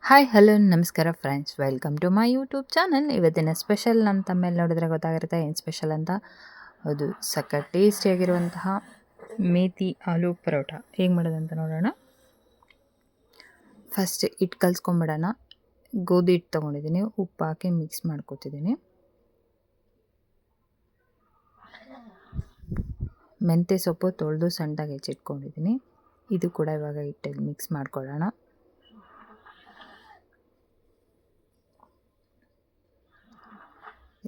Hi hello ನಮಸ್ಕಾರ friends, welcome to my YouTube channel. ಇವತ್ತಿನ special ನಮ್ಮ ತಮ್ಮೇಲೆ ನೋಡಿದ್ರೆ ಗೊತ್ತಾಗಿರುತ್ತೆ ಏನು ಸ್ಪೆಷಲ್ ಅಂತ. ಅದು ಸಖತ್ ಟೇಸ್ಟಿಯಾಗಿರುವಂತಹ ಮೇಥಿ ಆಲೂ ಪರೋಟ ಹೇಗೆ ಮಾಡೋದಂತ ನೋಡೋಣ. ಫಸ್ಟ್ ಹಿಟ್ಟು ಕಲಿಸ್ಕೊಂಬಿಡೋಣ. ಗೋಧಿ ಹಿಟ್ಟು ತೊಗೊಂಡಿದ್ದೀನಿ, ಉಪ್ಪು ಹಾಕಿ ಮಿಕ್ಸ್ ಮಾಡ್ಕೊತಿದ್ದೀನಿ. ಮೆಂತ್ಯ ಸೊಪ್ಪು ತೊಳೆದು ಸಣ್ಣದಾಗಿ ಹೆಚ್ಚಿಟ್ಕೊಂಡಿದ್ದೀನಿ. ಇದು ಕೂಡ ಇವಾಗ ಹಿಟ್ಟಿಗೆ ಮಿಕ್ಸ್ ಮಾಡ್ಕೊಳ್ಳೋಣ.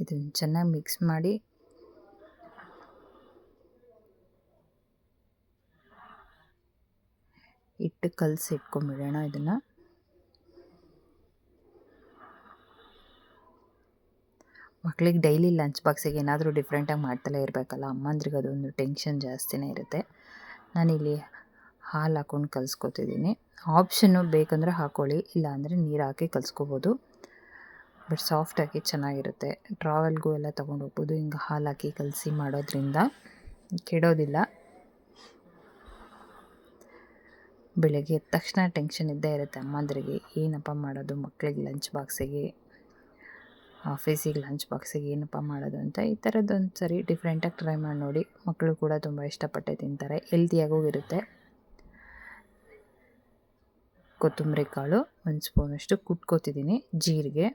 ಇದನ್ನು ಚೆನ್ನಾಗಿ ಮಿಕ್ಸ್ ಮಾಡಿ ಹಿಟ್ಟು ಕಲಸಿ ಇಟ್ಕೊಂಡ್ಬಿಡೋಣ. ಇದನ್ನು ಮಕ್ಕಳಿಗೆ ಡೈಲಿ ಲಂಚ್ ಬಾಕ್ಸಿಗೆ ಏನಾದರೂ ಡಿಫ್ರೆಂಟಾಗಿ ಮಾಡ್ತಲೇ ಇರಬೇಕಲ್ಲ, ಅಮ್ಮಂದ್ರಿಗೆ ಅದೊಂದು ಟೆನ್ಷನ್ ಜಾಸ್ತಿನೇ ಇರುತ್ತೆ. ನಾನಿಲ್ಲಿ ಹಾಲು ಹಾಕ್ಕೊಂಡು ಕಲಿಸ್ಕೊತಿದ್ದೀನಿ. ಆಪ್ಷನ್ನು ಬೇಕಂದರೆ ಹಾಕ್ಕೊಳ್ಳಿ, ಇಲ್ಲ ಅಂದರೆ ನೀರು ಹಾಕಿ ಕಲಿಸ್ಕೋಬೋದು. ಬಟ್ ಸಾಫ್ಟಾಗಿ ಚೆನ್ನಾಗಿರುತ್ತೆ. ಟ್ರಾವೆಲ್ಗೂ ಎಲ್ಲ ತೊಗೊಂಡು ಹೋಗ್ಬೋದು. ಹಿಂಗೆ ಹಾಲು ಹಾಕಿ ಕಲಸಿ ಮಾಡೋದ್ರಿಂದ ಕೆಡೋದಿಲ್ಲ. ಬೆಳಗ್ಗೆ ಎದ್ದ ತಕ್ಷಣ ಟೆನ್ಷನ್ ಇದ್ದೇ ಇರುತ್ತೆ ಅಮ್ಮಂದ್ರಿಗೆ, ಏನಪ್ಪ ಮಾಡೋದು ಮಕ್ಕಳಿಗೆ ಲಂಚ್ ಬಾಕ್ಸಿಗೆ, ಆಫೀಸಿಗೆ ಲಂಚ್ ಬಾಕ್ಸಿಗೆ ಏನಪ್ಪ ಮಾಡೋದು ಅಂತ. ಈ ಥರದ್ದೊಂದು ಸರಿ ಡಿಫ್ರೆಂಟಾಗಿ ಟ್ರೈ ಮಾಡಿ ನೋಡಿ. ಮಕ್ಕಳು ಕೂಡ ತುಂಬ ಇಷ್ಟಪಟ್ಟೆ ತಿಂತಾರೆ, ಹೆಲ್ತಿಯಾಗೂ ಇರುತ್ತೆ. ಕೊತ್ತಂಬರಿ ಕಾಳು 1 ಸ್ಪೂನಷ್ಟು ಕುಟ್ಕೋತಿದ್ದೀನಿ. ಜೀರಿಗೆ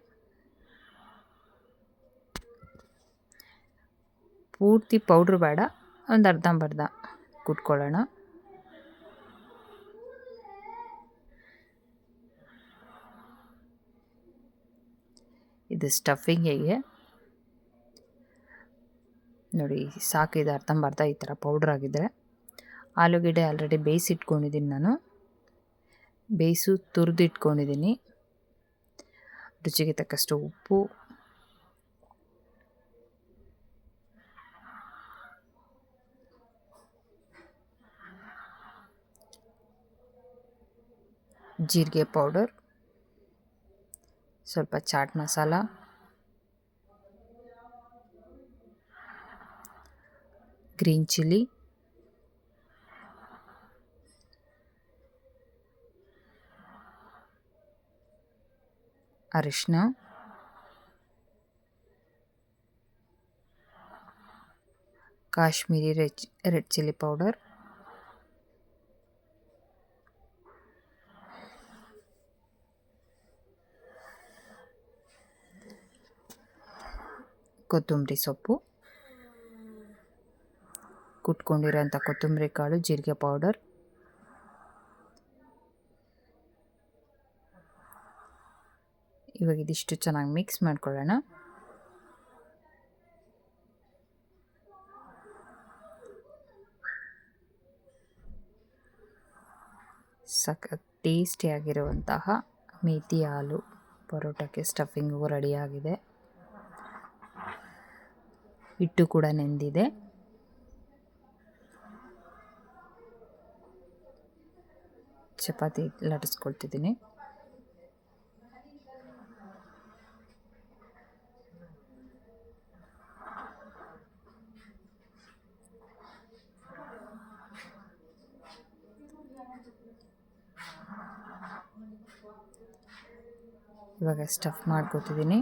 ಪೂರ್ತಿ ಪೌಡ್ರ್ ಬೇಡ, ಒಂದು ಅರ್ಧಂಬರ್ಧ ಕುಟ್ಕೊಳ್ಳೋಣ. ಇದು ಸ್ಟಫಿಂಗಿಗೆ ನೋಡಿ ಸಾಕಿದೆ, ಅರ್ಧಂಬರ್ಧ ಈ ಥರ ಪೌಡ್ರ್ ಆಗಿದ್ದರೆ. ಆಲೂಗೆಡ್ಡೆ ಆಲ್ರೆಡಿ ಬೇಯಿಸಿಟ್ಕೊಂಡಿದ್ದೀನಿ ನಾನು, ತುರಿದಿಟ್ಕೊಂಡಿದ್ದೀನಿ. ರುಚಿಗೆ ತಕ್ಕಷ್ಟು ಉಪ್ಪು, ಜೀರಿಗೆ ಪೌಡರ್, ಸ್ವಲ್ಪ ಚಾಟ್ ಮಸಾಲ, ಗ್ರೀನ್ ಚಿಲ್ಲಿ, ಅರಿಶಿನ, ಕಾಶ್ಮೀರಿ ರೆಡ್ ಚಿಲ್ಲಿ ಪೌಡರ್, ಕೊತ್ತಂಬರಿ ಸೊಪ್ಪು, ಕುಟ್ಕೊಂಡಿರೋಂಥ ಕೊತ್ತಂಬರಿ ಕಾಳು, ಜೀರಿಗೆ ಪೌಡರ್, ಇವಾಗ ಇದಿಷ್ಟು ಚೆನ್ನಾಗಿ ಮಿಕ್ಸ್ ಮಾಡ್ಕೊಳ್ಳೋಣ. ಸಖತ್ ಟೇಸ್ಟಿಯಾಗಿರುವಂತಹ ಮೇಥಿ ಆಲೂ ಪರೋಟಕ್ಕೆ ಸ್ಟಫಿಂಗು ರೆಡಿಯಾಗಿದೆ. ಹಿಟ್ಟು ಕೂಡ ನೆಂದಿದೆ. ಚಪಾತಿ ಲಟ್ಟಿಸ್ಕೊಳ್ತಿದ್ದೀನಿ. ಇವಾಗ ಸ್ಟಫ್ ಮಾಡ್ಕೊತಿದ್ದೀನಿ.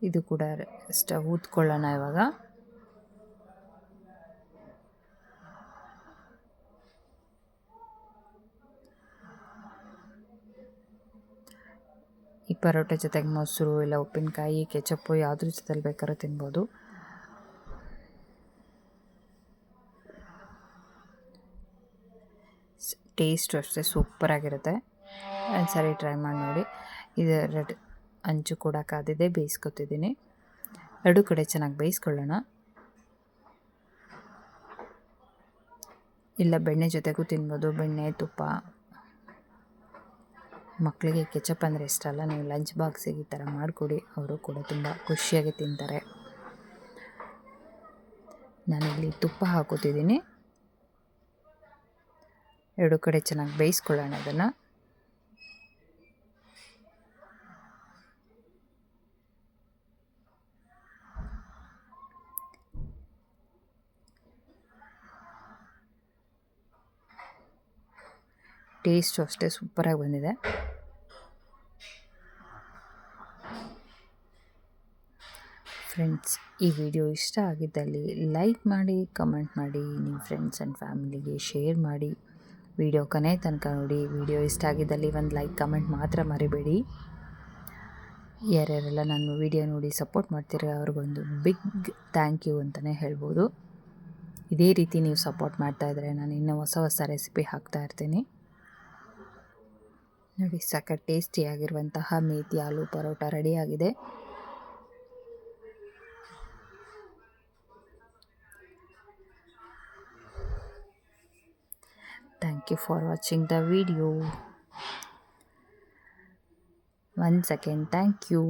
ಇದು ಕೂಡ ಸ್ಟವ್ ಊದ್ಕೊಳ್ಳೋಣ ಇವಾಗ. ಈ ಪರೋಟ ಜೊತೆಗೆ ಮೊಸರು ಇಲ್ಲ ಉಪ್ಪಿನಕಾಯಿ, ಕೆಚಪ್ಪು ಯಾವುದ್ರ ಜೊತೆಲಿ ಬೇಕಾದ್ರೂ ತಿನ್ಬೋದು. ಟೇಸ್ಟು ಅಷ್ಟೇ ಸೂಪರಾಗಿರುತ್ತೆ. ಒಂದು ಸರಿ ಟ್ರೈ ಮಾಡಿ ನೋಡಿ. ಇದು ಅಂಚು ಕೂಡ ಕಾದಿದೆ, ಬೇಯಿಸ್ಕೊತಿದ್ದೀನಿ. ಎರಡು ಕಡೆ ಚೆನ್ನಾಗಿ ಬೇಯಿಸ್ಕೊಳ್ಳೋಣ. ಇಲ್ಲ ಬೆಣ್ಣೆ ಜೊತೆಗೂ ತಿನ್ಬೋದು, ಬೆಣ್ಣೆ ತುಪ್ಪ. ಮಕ್ಕಳಿಗೆ ಕೆಚಪ್ ಅಂದರೆ ಇಷ್ಟ ಅಲ್ಲ, ನೀವು ಲಂಚ್ ಬಾಕ್ಸಿಗೆ ಈ ಥರ ಮಾಡಿಕೊಡಿ, ಅವರು ಕೂಡ ತುಂಬ ಖುಷಿಯಾಗಿ ತಿಂತಾರೆ. ನಾನಿಲ್ಲಿ ತುಪ್ಪ ಹಾಕೋತಿದ್ದೀನಿ. ಎರಡು ಕಡೆ ಚೆನ್ನಾಗಿ ಬೇಯಿಸ್ಕೊಳ್ಳೋಣ ಅದನ್ನು. ಟೇಸ್ಟು ಅಷ್ಟೇ ಸೂಪರಾಗಿ ಬಂದಿದೆ. ಫ್ರೆಂಡ್ಸ್, ಈ ವಿಡಿಯೋ ಇಷ್ಟ ಆಗಿದ್ದಲ್ಲಿ ಲೈಕ್ ಮಾಡಿ, ಕಮೆಂಟ್ ಮಾಡಿ, ನಿಮ್ಮ ಫ್ರೆಂಡ್ಸ್ ಆ್ಯಂಡ್ ಫ್ಯಾಮಿಲಿಗೆ ಶೇರ್ ಮಾಡಿ. ವಿಡಿಯೋ ಕೊನೆ ತನಕ ನೋಡಿ. ವಿಡಿಯೋ ಇಷ್ಟ ಆಗಿದ್ದಲ್ಲಿ ಒಂದು ಲೈಕ್ ಕಮೆಂಟ್ ಮಾತ್ರ ಮರಿಬೇಡಿ. ಯಾರ್ಯಾರೆಲ್ಲ ನಾನು ವಿಡಿಯೋ ನೋಡಿ ಸಪೋರ್ಟ್ ಮಾಡ್ತೀರ ಅವ್ರಿಗೊಂದು ಬಿಗ್ ಥ್ಯಾಂಕ್ ಯು ಅಂತಲೇ ಹೇಳ್ಬೋದು. ಇದೇ ರೀತಿ ನೀವು ಸಪೋರ್ಟ್ ಮಾಡ್ತಾಯಿದ್ರೆ ನಾನು ಇನ್ನೂ ಹೊಸ ಹೊಸ ರೆಸಿಪಿ ಹಾಕ್ತಾಯಿರ್ತೀನಿ. ನೋಡಿ, ಸಖತ್ ಟೇಸ್ಟಿಯಾಗಿರುವಂತಹ ಮೇಥಿ ಆಲೂ ಪರೋಟ ರೆಡಿಯಾಗಿದೆ. Thank you for watching the video. Once again, thank you.